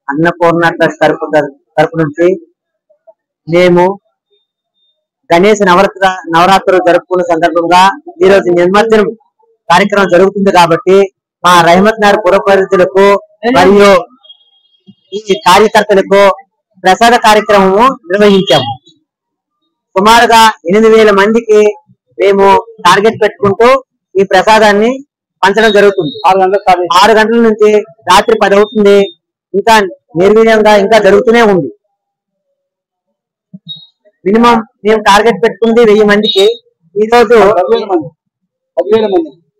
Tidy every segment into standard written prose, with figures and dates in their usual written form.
Annapurna trust తరపు నుంచి మేము గణేష్ నవరాత్రులు జరుపుకున్న సందర్భంగా ఈ రోజు నిమజ్జనం కార్యక్రమం జరుగుతుంది కాబట్టి మా రహమత్ నగర్ పుర పరిధులకు మరియు ఈ కార్యకర్తలకు ప్రసాద కార్యక్రమము నిర్వహించాము. సుమారుగా 8,000 మందికి మేము టార్గెట్ పెట్టుకుంటూ ఈ ప్రసాదాన్ని పంచడం జరుగుతుంది. 6 గంటల నుంచి రాత్రి 10 అవుతుంది. ఇంకా నిర్వీర్యంగా ఇంకా జరుగుతూనే ఉంది. మినిమం మేము టార్గెట్ పెట్టుకుంది 1000 మందికి. ఈ రోజు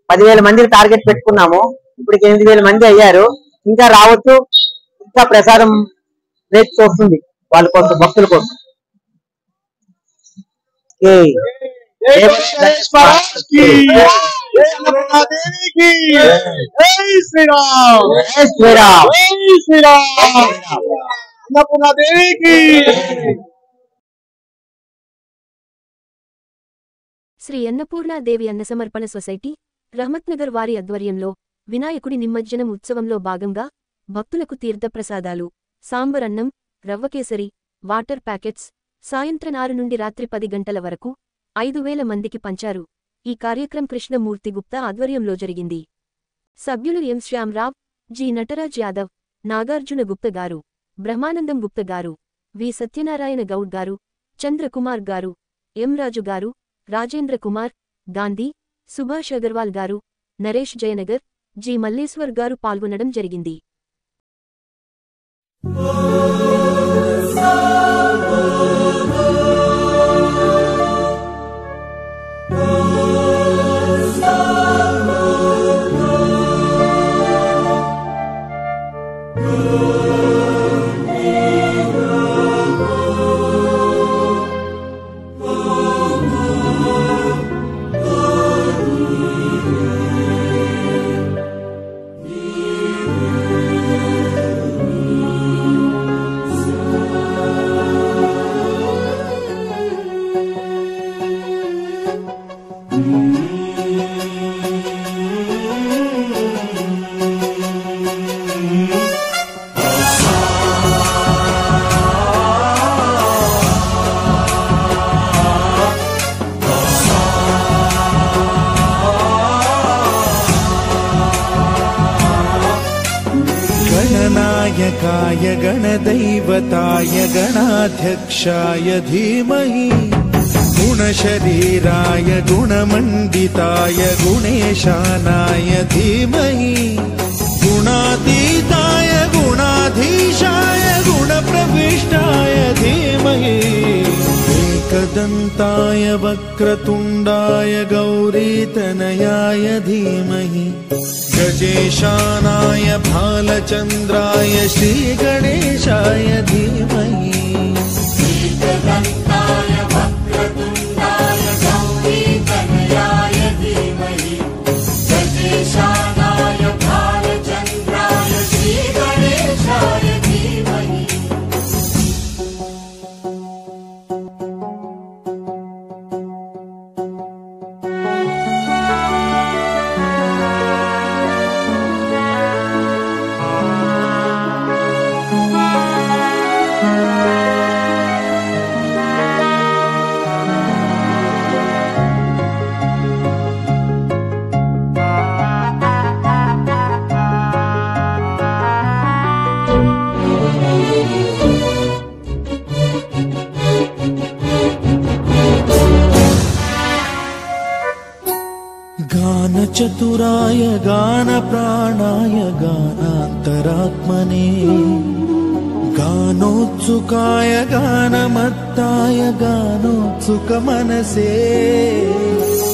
10,000 మందికి టార్గెట్ పెట్టుకున్నాము. ఇప్పుడు 8,000 మంది అయ్యారు. ఇంకా రావచ్చు. ఇంకా ప్రసాదం రేపు చూస్తుంది వాళ్ళ కోసం, భక్తుల కోసం. శ్రీ అన్నపూర్ణాదేవి అన్నసమర్పణ సొసైటీ రహమత్ నగర్ వారి ఆధ్వర్యంలో వినాయకుడి నిమజ్జనం ఉత్సవంలో భాగంగా భక్తులకు తీర్థప్రసాదాలు, సాంబార్ అన్నం, రవ్వకేసరి, వాటర్ ప్యాకెట్స్ సాయంత్రం 6 నుండి రాత్రి 10 గంటల వరకు 5,000 మందికి పంచారు. ఈ కార్యక్రమం కృష్ణమూర్తి గుప్తా ఆధ్వర్యంలో జరిగింది. సభ్యులు ఎం శ్యామరావ్, జి నటరాజ్ యాదవ్, నాగార్జున గుప్త గారు, బ్రహ్మానందం గుప్త గారు, వి సత్యనారాయణ గౌడ్ గారు, చంద్రకుమార్ గారు, ఎం రాజు గారు, రాజేంద్ర కుమార్, గాంధీ, సుభాష్ అగర్వాల్ గారు, నరేష్ జయనగర్, జి మల్లేశ్వర్ గారు పాల్గొనడం జరిగింది. गणनायकाय गणदैवताय गणाध्यक्षाय धीमहि गुणशरीराय गुणमण्डिताय गुणेशानाय धीमहि गुणातीताय गुणाधीशाय गुणप्रविष्टाय धीमहि एकदन्ताय वक्रतुण्डाय गौरीतनयाय धीमहि गजेशानाय भालचन्द्राय श्रीगणेशाय धीमहि एकदन्ताय वक्रतुण्डाय गौरीतनयाय धीमहि गजेशानाय भालचन्द्राय श्रीगणेशाय धीमहि। गानचतुराय गानप्राणाय गानान्तरात्मने गानोत्सुकाय गानमत्ताय गानोत्सुकमनसे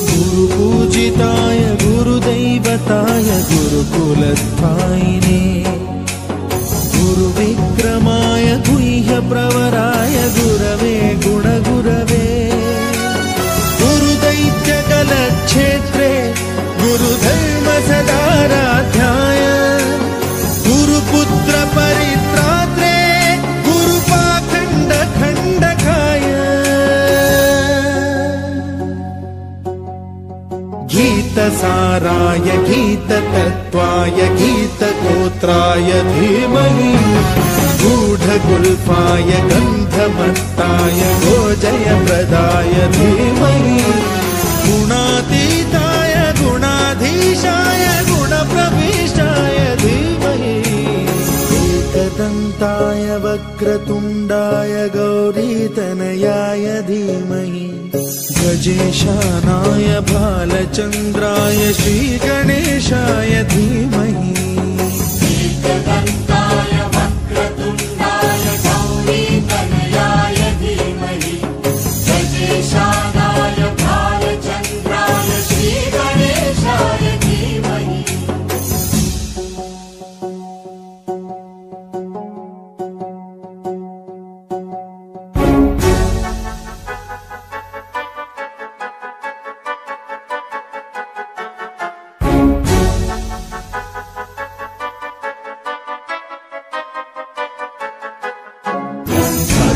गुरुपूजिताय गुरुदैवताय गुरुकुलस्थायिने गुरुविक्रमाय गुह्यप्रवराय गुरवे गुणगुरवे गुरुदैत्यकलक्षेत्रे गुरुधर्म सदाराध्याय गुरुपुत्र परित्रात्रे गुरुपाखण्ड खण्डकाय गीतसाराय गीततत्त्वाय गीतगोत्राय धीमहि जयप्रदाय गोजयप्रदाय धीमहि गुणातीताय गुणाधीशाय गुणप्रविष्टाय धीमहि एकदन्ताय वक्रतुण्डाय गौरीतनयाय धीमहि गजेशानाय भालचन्द्राय श्रीगणेशाय धीमहि एकदन्ताय वक्रतुण्डाय गौरीतनयाय धीमहि गजेशानाय भालचन्द्राय श्रीगणेशाय धीमहि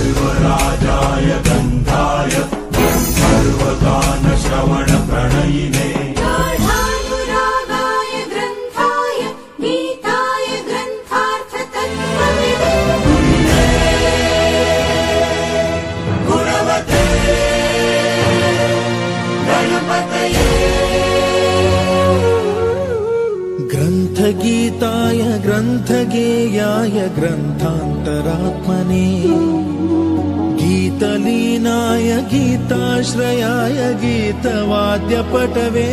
सर्वराजाय गन्धाय सर्वगानश्रवणप्रणयिने गाढानुरागाय ग्रन्थाय गीताय ग्रन्थार्थतत्त्वविदे गुणवते गणपतये ग्रन्थगीताय ग्रन्थगेयाय ग्रन्थान्तरात्मने गीतलीनाय गीताश्रयाय गीतवाद्यपटवे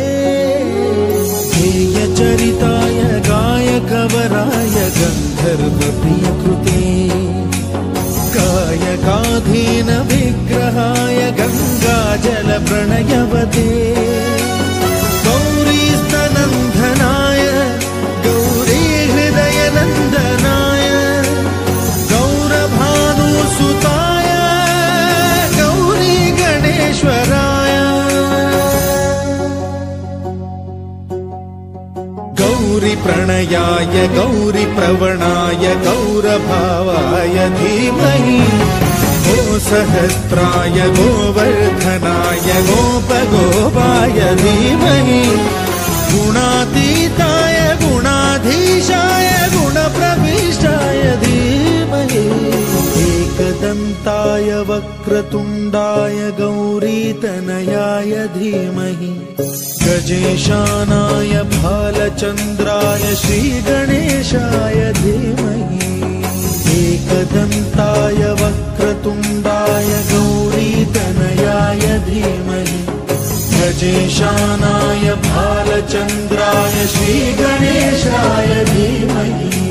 गेयचरिताय गायकवराय गन्धर्वप्रियकृते कायकाधीन विग्रहाय गङ्गाजलप्रणयवते गौरीस्तनन्दनाय गौरीहृदयनन्दनाय गौरभानुसुताय गौरी गणेश्वराय गौरीप्रणयाय गौरीप्रवणाय गौरभावाय धीमहि गोसहस्राय गोवर्धनाय गोपगोपाय धीमहि गुणातीताय गुणाधीशाय गुणप्रविष्टाय धीमहि एकदन्ताय वक्रतुण्डाय गौरीतनयाय धीमहि गजेशानाय भालचन्द्राय श्रीगणेशाय धीमहि एकदन्ताय वक्रतुण्डाय गौरीतनयाय धीमहि गजेशानाय भालचन्द्राय श्रीगणेशाय धीमहि